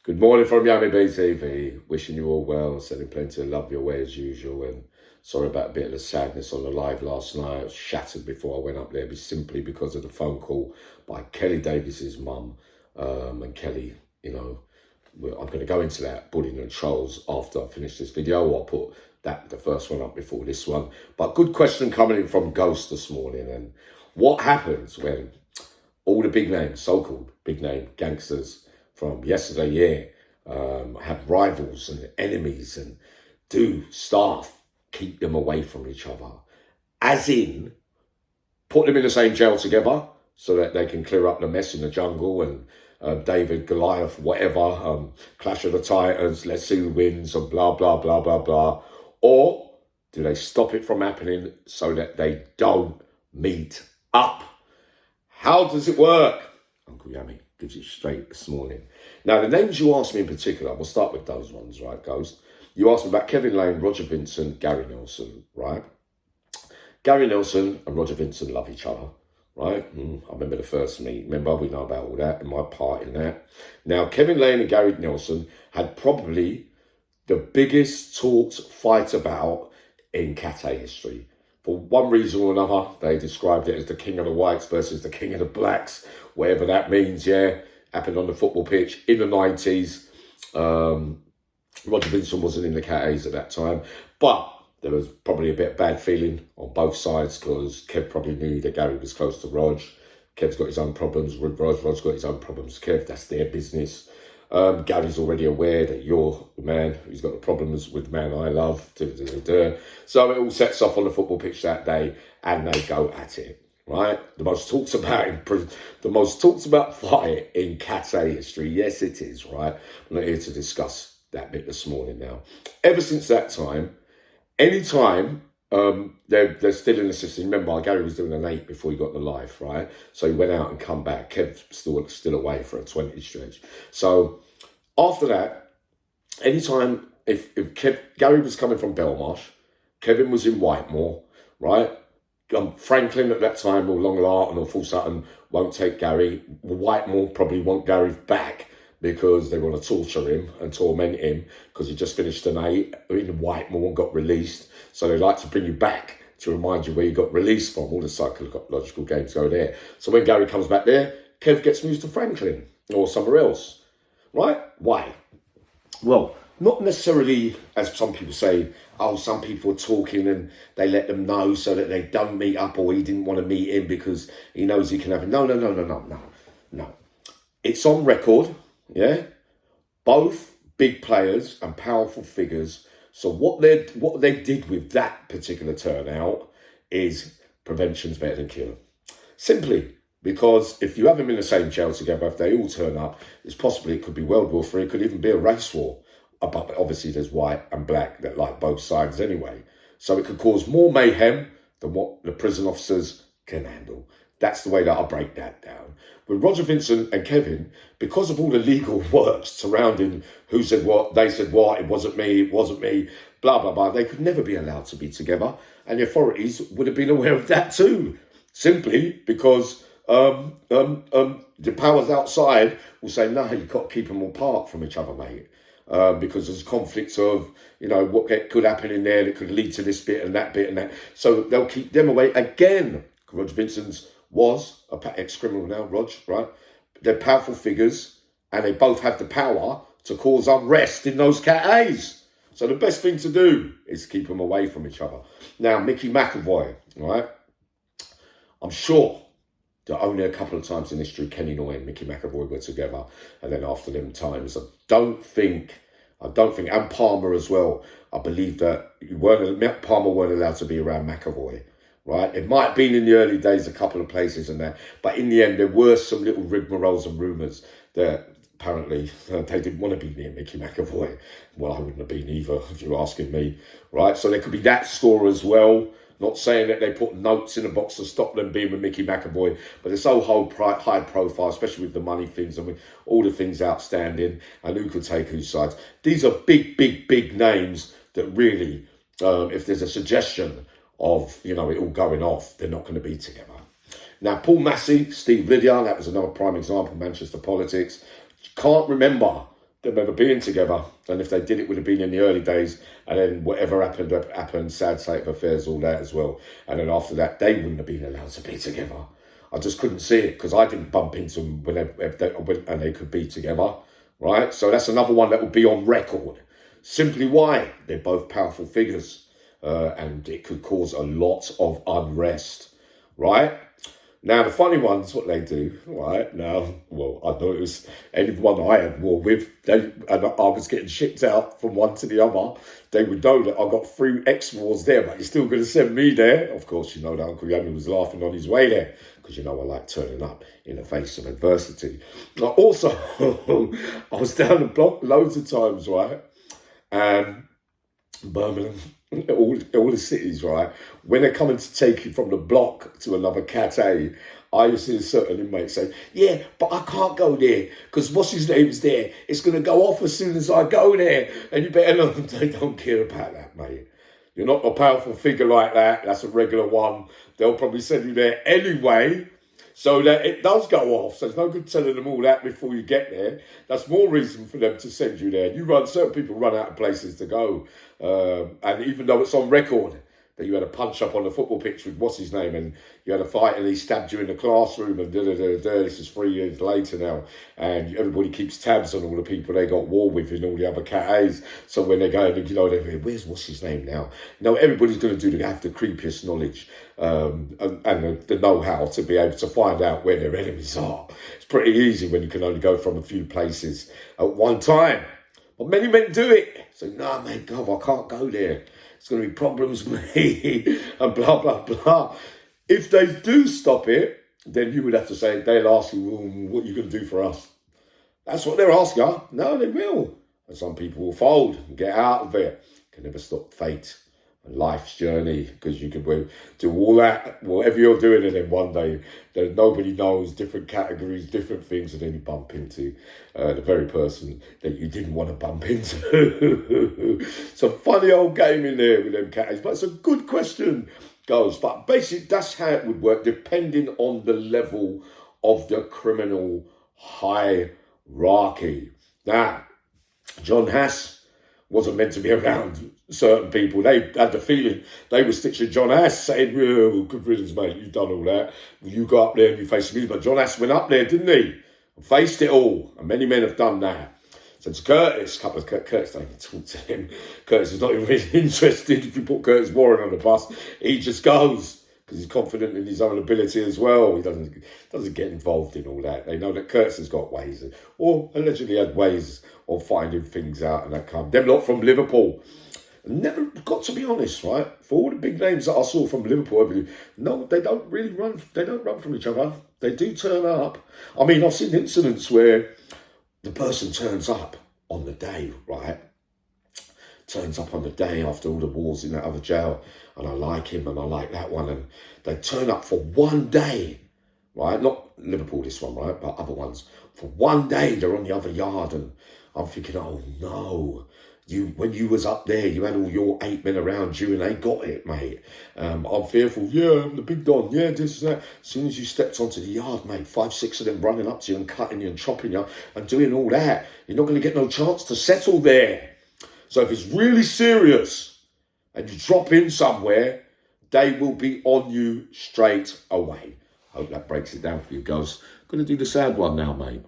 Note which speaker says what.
Speaker 1: Good morning from Yummy BTV. Wishing you all well, sending plenty of love your way as usual. And sorry about a bit of the sadness on the live last night. I was shattered before I went up there, simply because of the phone call by Kelly Davis's mum. And Kelly, I'm going to go into that bullying and trolls after I finish this video. I'll put the first one up before this one. But good question coming in from Ghost this morning. And what happens when all the big names, so-called big name gangsters from yesterday, have rivals and enemies, and do staff keep them away from each other? As in, put them in the same jail together so that they can clear up the mess in the jungle and David, Goliath, whatever, Clash of the Titans, let's see who wins, and blah, blah, blah, blah, blah. Or do they stop it from happening so that they don't meet up? How does it work? Uncle Yummy gives it straight this morning. Now, the names you asked me in particular, we'll start with those ones, right, Ghost? You asked me about Kevin Lane, Roger Vincent, Gary Nelson, right? Gary Nelson and Roger Vincent love each other, right? I remember the first meet. Remember, we know about all that and my part in that. Now, Kevin Lane and Gary Nelson had probably the biggest talked fight about in Cat A history. For one reason or another, they described it as the king of the whites versus the king of the blacks, whatever that means, yeah. Happened on the football pitch in the 90s. Roger Vincent wasn't in the Cat A's at that time, but there was probably a bit of bad feeling on both sides because Kev probably knew that Gary was close to Rog. Kev's got his own problems with Rog. Rod's got his own problems with Kev. That's their business. Gary's already aware that you're the man who's got the problems with the man I love. So it all sets off on the football pitch that day, and they go at it, right? The most talked about fight in Cat A history. Yes, it is, right? I'm not here to discuss that bit this morning now. Ever since that time, anytime they're still in the system. Remember, Gary was doing an 8 before he got the life, right? So he went out and come back. Kev still away for a 20 stretch. So after that, anytime if Gary was coming from Belmarsh, Kevin was in Whitemore, right? Franklin at that time, or Long Larton or Full Sutton, won't take Gary. Whitemore probably want Gary back because they want to torture him and torment him because he just finished an 8 in Whitemore and got released. So they like to bring you back to remind you where you got released from. All the psychological games go there. So when Gary comes back there, Kev gets moved to Franklin or somewhere else, right? Why? Well, not necessarily, as some people say, oh, some people are talking and they let them know so that they don't meet up, or he didn't want to meet him because he knows he can have it. No. It's on record, yeah? Both big players and powerful figures. So what they did with that particular turnout is prevention's better than cure. Simply because if you have them in the same jail together, if they all turn up, it could be World War III, it could even be a race war. But obviously there's white and black that like both sides anyway. So it could cause more mayhem than what the prison officers can handle. That's the way that I break that down. With Roger Vincent and Kevin, because of all the legal works surrounding who said what, they said what, it wasn't me, blah, blah, blah, they could never be allowed to be together. And the authorities would have been aware of that too. Simply because the powers outside will say, no, you've got to keep them apart from each other, mate. Because there's conflicts of, what could happen in there that could lead to this bit and that. So they'll keep them away again. Roger Vincent's was an ex-criminal now, Rog, right? They're powerful figures and they both have the power to cause unrest in those Cat A's. So the best thing to do is keep them away from each other. Now, Mickey McAvoy, right? I'm sure that only a couple of times in history, Kenny Noy and Mickey McAvoy were together. And then after them times, I don't think, and Palmer as well, I believe that Palmer weren't allowed to be around McAvoy, right? It might have been in the early days, a couple of places and that, but in the end, there were some little rigmaroles and rumours that apparently they didn't want to be near Mickey McAvoy. Well, I wouldn't have been either, if you're asking me, right? So there could be that score as well. Not saying that they put notes in the box to stop them being with Mickey McAvoy, but it's so high profile, especially with the money things and with all the things outstanding and who could take whose sides. These are big names that really, if there's a suggestion of, it all going off, they're not going to be together. Now, Paul Massey, Steve Lydia, that was another prime example, Manchester politics. Can't remember them ever being together. And if they did, it would have been in the early days. And then whatever happened, sad state of affairs, all that as well. And then after that, they wouldn't have been allowed to be together. I just couldn't see it because I didn't bump into them when they could be together, right? So that's another one that would be on record. Simply why? They're both powerful figures, and it could cause a lot of unrest, right? Now, the funny ones, what they do, right? Now, well, I know it was anyone I had war with, and I was getting shipped out from one to the other, they would know that I got 3 ex-wars there, but you're still going to send me there. Of course, you know that Uncle Yummy was laughing on his way there, because you know I like turning up in the face of adversity. But also, I was down the block loads of times, right? And Birmingham, all the cities, right? When they're coming to take you from the block to another cat A, I used to see a certain inmate say, yeah, but I can't go there because what's his name's there. It's going to go off as soon as I go there. And you better know they don't care about that, mate. You're not a powerful figure like that. That's a regular one. They'll probably send you there anyway, so that it does go off. So there's no good telling them all that before you get there. That's more reason for them to send you there. Certain people run out of places to go. And even though it's on record that you had a punch up on the football pitch with what's his name, and you had a fight and he stabbed you in the classroom, and this is 3 years later now, and everybody keeps tabs on all the people they got war with and all the other cat A's. So when they're going, you know, they're where's what's his name now? No, everybody's going to have the creepiest knowledge and the know-how to be able to find out where their enemies are. It's pretty easy when you can only go from a few places at one time. But many men do it. So, nah, mate, God, I can't go there. It's going to be problems with me and blah, blah, blah. If they do stop it, then you would have to say, they'll ask you, well, what are you going to do for us? That's what they're asking. Huh? No, they will. And some people will fold and get out of it. Can never stop fate and life's journey, because you can do all that, whatever you're doing, and then one day nobody knows, different categories, different things, and then you bump into the very person that you didn't want to bump into. It's a funny old game in there with them categories, but it's a good question, goes. But basically, that's how it would work, depending on the level of the criminal hierarchy. Now, John Hass wasn't meant to be around certain people. They had the feeling they were stitching John Hass, saying, well, good riddance, mate, you've done all that. You go up there and you face the music. But John Hass went up there, didn't he? And faced it all. And many men have done that. So it's Curtis, Curtis don't even talk to him. Curtis is not even really interested. If you put Curtis Warren on the bus, he just goes, because he's confident in his own ability as well. He doesn't get involved in all that. They know that Curtis has got ways, or allegedly had ways of finding things out and that kind. Them lot from Liverpool. Never got to be honest, right? For all the big names that I saw from Liverpool, no, they don't really run. They don't run from each other. They do turn up. I mean, I've seen incidents where the person turns up on the day, right? Turns up on the day after all the wars in that other jail, and I like him and I like that one, and they turn up for one day, right? Not Liverpool, this one, right? But other ones. For one day, they're on the other yard, and I'm thinking, oh no. When you was up there, you had all your 8 men around you and they got it, mate. I'm fearful. Yeah, I'm the big don. Yeah, this and that. As soon as you stepped onto the yard, mate, 5, 6 of them running up to you and cutting you and chopping you and doing all that, you're not going to get no chance to settle there. So if it's really serious and you drop in somewhere, they will be on you straight away. Hope that breaks it down for you guys. Going to do the sad one now, mate.